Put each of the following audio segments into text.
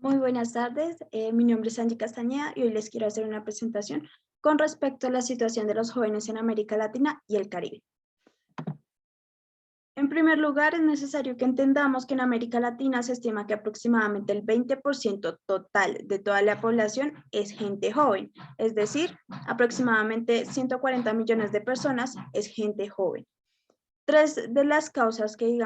Muy buenas tardes, mi nombre es Angie Castañeda y hoy les quiero hacer una presentación con respecto a la situación de los jóvenes en América Latina y el Caribe. En primer lugar, es necesario que entendamos que en América Latina se estima que aproximadamente el 20% total de toda la población es gente joven, es decir, aproximadamente 140 millones de personas es gente joven. Tres de las causas que,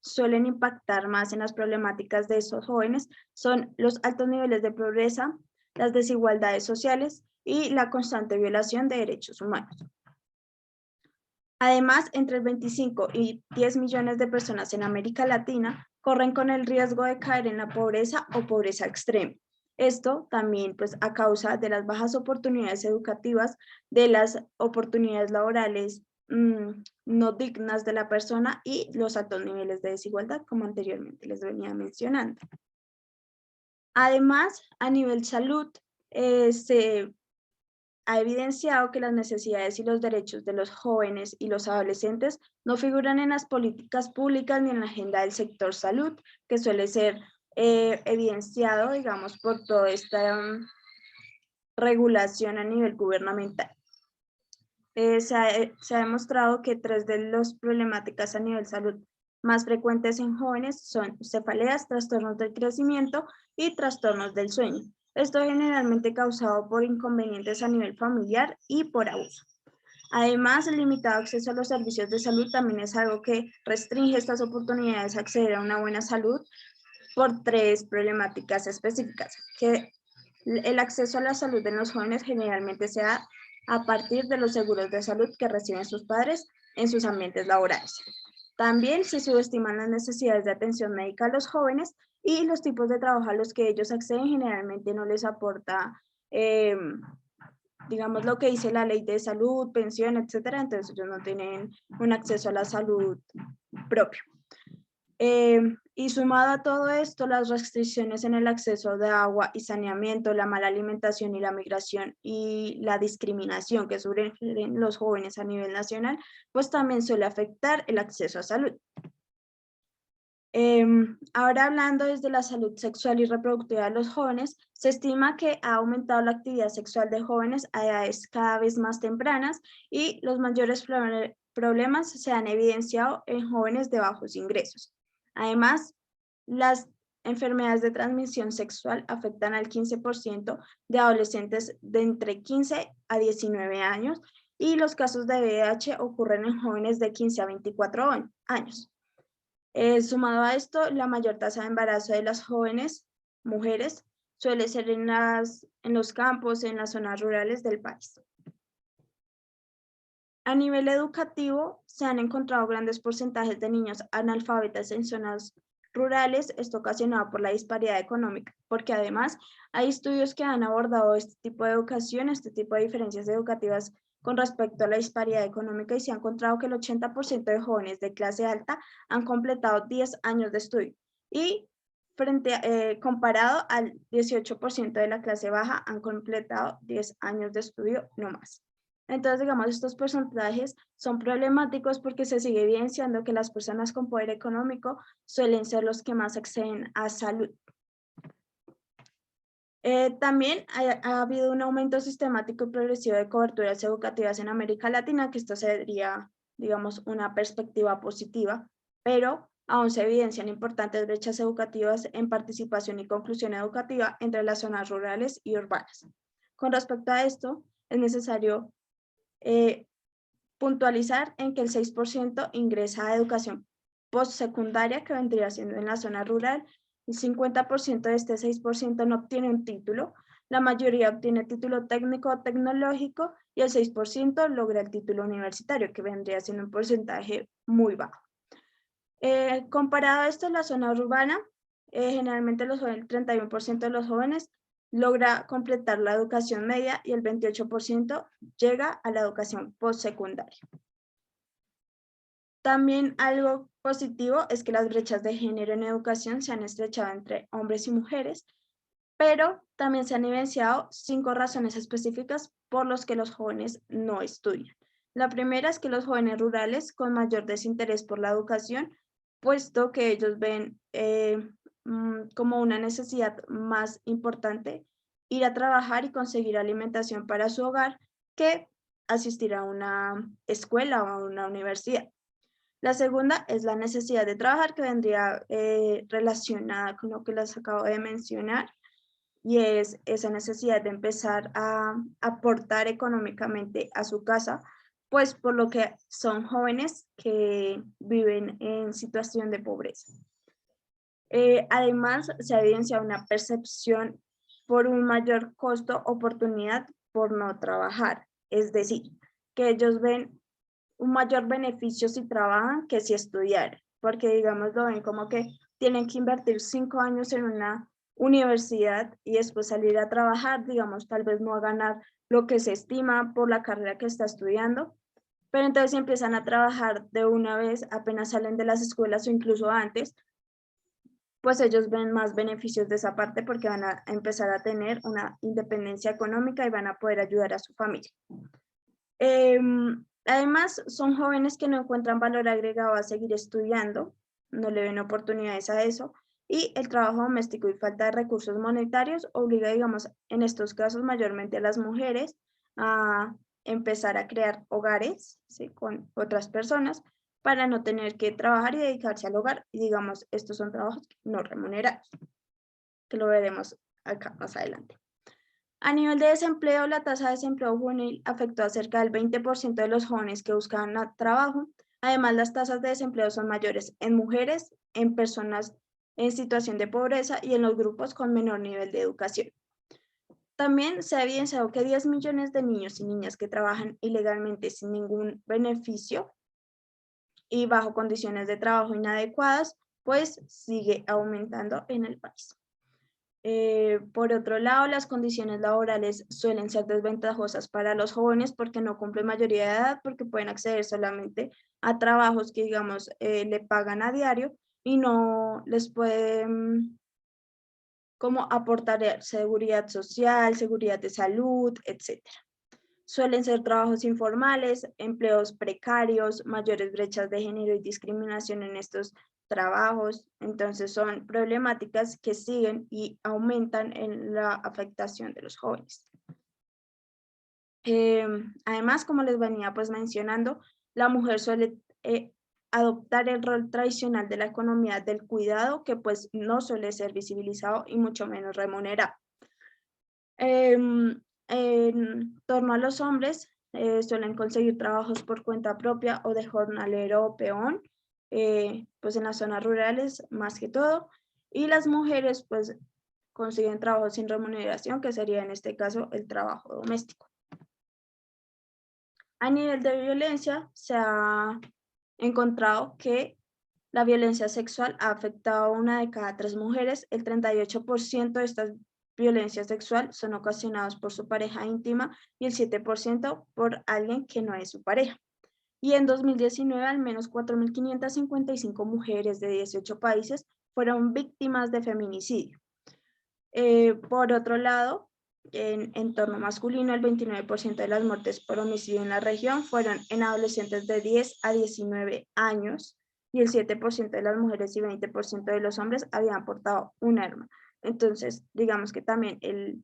suelen impactar más en las problemáticas de esos jóvenes son los altos niveles de pobreza, las desigualdades sociales y la constante violación de derechos humanos. Además, entre el 25 y 10 millones de personas en América Latina corren con el riesgo de caer en la pobreza o pobreza extrema. Esto también, a causa de las bajas oportunidades educativas, de las oportunidades laborales no dignas de la persona y los altos niveles de desigualdad, como anteriormente les venía mencionando. Además, a nivel salud, se ha evidenciado que las necesidades y los derechos de los jóvenes y los adolescentes no figuran en las políticas públicas ni en la agenda del sector salud, que suele ser evidenciado, por toda esta regulación a nivel gubernamental. Se ha demostrado que tres de las problemáticas a nivel salud más frecuentes en jóvenes son cefaleas, trastornos del crecimiento y trastornos del sueño. Esto es generalmente causado por inconvenientes a nivel familiar y por abuso. Además, el limitado acceso a los servicios de salud también es algo que restringe estas oportunidades de acceder a una buena salud por tres problemáticas específicas, que el acceso a la salud de los jóvenes generalmente se da a partir de los seguros de salud que reciben sus padres en sus ambientes laborales. También se subestiman las necesidades de atención médica a los jóvenes y los tipos de trabajo a los que ellos acceden generalmente no les aporta, lo que dice la ley de salud, pensión, etcétera, entonces ellos no tienen un acceso a la salud propio. Y sumado a todo esto, las restricciones en el acceso de agua y saneamiento, la mala alimentación y la migración y la discriminación que sufren los jóvenes a nivel nacional, pues también suele afectar el acceso a salud. Ahora hablando desde la salud sexual y reproductiva de los jóvenes, se estima que ha aumentado la actividad sexual de jóvenes a edades cada vez más tempranas y los mayores problemas se han evidenciado en jóvenes de bajos ingresos. Además, las enfermedades de transmisión sexual afectan al 15% de adolescentes de entre 15 a 19 años y los casos de VIH ocurren en jóvenes de 15 a 24 años. Sumado a esto, la mayor tasa de embarazo de las jóvenes mujeres suele ser en los campos, en las zonas rurales del país. A nivel educativo, se han encontrado grandes porcentajes de niños analfabetas en zonas rurales, esto ocasionado por la disparidad económica, porque además hay estudios que han abordado este tipo de educación, este tipo de diferencias educativas con respecto a la disparidad económica y se ha encontrado que el 80% de jóvenes de clase alta han completado 10 años de estudio y comparado al 18% de la clase baja han completado 10 años de estudio no más. Entonces, estos porcentajes son problemáticos porque se sigue evidenciando que las personas con poder económico suelen ser los que más acceden a salud. También ha habido un aumento sistemático y progresivo de coberturas educativas en América Latina, que esto sería, una perspectiva positiva, pero aún se evidencian importantes brechas educativas en participación y conclusión educativa entre las zonas rurales y urbanas. Con respecto a esto, es necesario puntualizar en que el 6% ingresa a educación postsecundaria, que vendría siendo en la zona rural, el 50% de este 6% no obtiene un título, la mayoría obtiene título técnico o tecnológico y el 6% logra el título universitario, que vendría siendo un porcentaje muy bajo. Comparado a esto, en la zona urbana, generalmente el 31% de los jóvenes logra completar la educación media y el 28% llega a la educación postsecundaria. También algo positivo es que las brechas de género en educación se han estrechado entre hombres y mujeres, pero también se han evidenciado 5 razones específicas por las que los jóvenes no estudian. La primera es que los jóvenes rurales con mayor desinterés por la educación, puesto que ellos ven como una necesidad más importante ir a trabajar y conseguir alimentación para su hogar que asistir a una escuela o a una universidad. La segunda es la necesidad de trabajar, que vendría relacionada con lo que les acabo de mencionar, y es esa necesidad de empezar a aportar económicamente a su casa, pues por lo que son jóvenes que viven en situación de pobreza. Además, se evidencia una percepción por un mayor costo-oportunidad por no trabajar, es decir, que ellos ven un mayor beneficio si trabajan que si estudiar, porque digamos lo ven como que tienen que invertir 5 años en una universidad y después salir a trabajar, digamos, tal vez no a ganar lo que se estima por la carrera que está estudiando, pero entonces empiezan a trabajar de una vez, apenas salen de las escuelas o incluso antes, pues ellos ven más beneficios de esa parte porque van a empezar a tener una independencia económica y van a poder ayudar a su familia. Además, son jóvenes que no encuentran valor agregado a seguir estudiando, no le ven oportunidades a eso, y el trabajo doméstico y falta de recursos monetarios obliga, digamos, en estos casos mayormente a las mujeres a empezar a crear hogares, ¿sí?, con otras personas para no tener que trabajar y dedicarse al hogar. Y digamos, estos son trabajos no remunerados, que lo veremos acá más adelante. A nivel de desempleo, la tasa de desempleo juvenil afectó a cerca del 20% de los jóvenes que buscaban trabajo. Además, las tasas de desempleo son mayores en mujeres, en personas en situación de pobreza y en los grupos con menor nivel de educación. También se ha evidenciado que 10 millones de niños y niñas que trabajan ilegalmente sin ningún beneficio y bajo condiciones de trabajo inadecuadas, pues sigue aumentando en el país. Por otro lado, las condiciones laborales suelen ser desventajosas para los jóvenes porque no cumplen mayoría de edad, porque pueden acceder solamente a trabajos que, digamos, le pagan a diario y no les pueden como aportar seguridad social, seguridad de salud, etc. Suelen ser trabajos informales, empleos precarios, mayores brechas de género y discriminación en estos trabajos. Entonces son problemáticas que siguen y aumentan en la afectación de los jóvenes. Además, como les venía pues mencionando, la mujer suele adoptar el rol tradicional de la economía del cuidado, que pues no suele ser visibilizado y mucho menos remunerado. En torno a los hombres, suelen conseguir trabajos por cuenta propia o de jornalero o peón, pues en las zonas rurales más que todo, y las mujeres pues consiguen trabajos sin remuneración, que sería en este caso el trabajo doméstico. A nivel de violencia, se ha encontrado que la violencia sexual ha afectado a 1 de cada 3 mujeres. El 38% de estas violencia sexual son ocasionados por su pareja íntima y el 7% por alguien que no es su pareja. Y en 2019, al menos 4.555 mujeres de 18 países fueron víctimas de feminicidio. Por otro lado, en entorno masculino, el 29% de las muertes por homicidio en la región fueron en adolescentes de 10 a 19 años y el 7% de las mujeres y 20% de los hombres habían portado un arma. Entonces, digamos que también el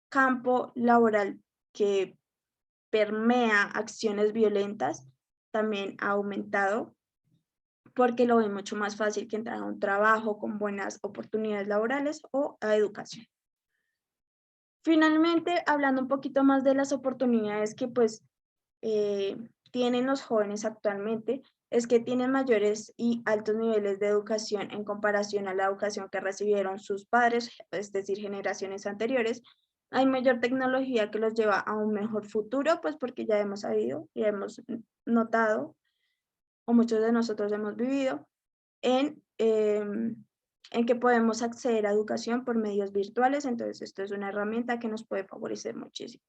campo laboral que permea acciones violentas también ha aumentado porque lo ven mucho más fácil que entrar a un trabajo con buenas oportunidades laborales o a educación. Finalmente, hablando un poquito más de las oportunidades que pues tienen los jóvenes actualmente, es que tienen mayores y altos niveles de educación en comparación a la educación que recibieron sus padres, es decir, generaciones anteriores. Hay mayor tecnología que los lleva a un mejor futuro, pues porque ya hemos sabido y hemos notado, o muchos de nosotros hemos vivido, en que podemos acceder a educación por medios virtuales. Entonces esto es una herramienta que nos puede favorecer muchísimo.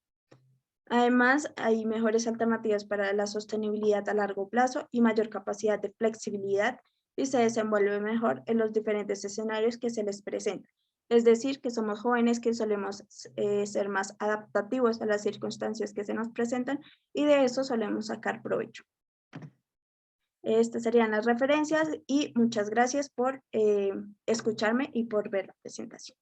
Además, hay mejores alternativas para la sostenibilidad a largo plazo y mayor capacidad de flexibilidad y se desenvuelve mejor en los diferentes escenarios que se les presentan. Es decir, que somos jóvenes que solemos ser más adaptativos a las circunstancias que se nos presentan y de eso solemos sacar provecho. Estas serían las referencias y muchas gracias por escucharme y por ver la presentación.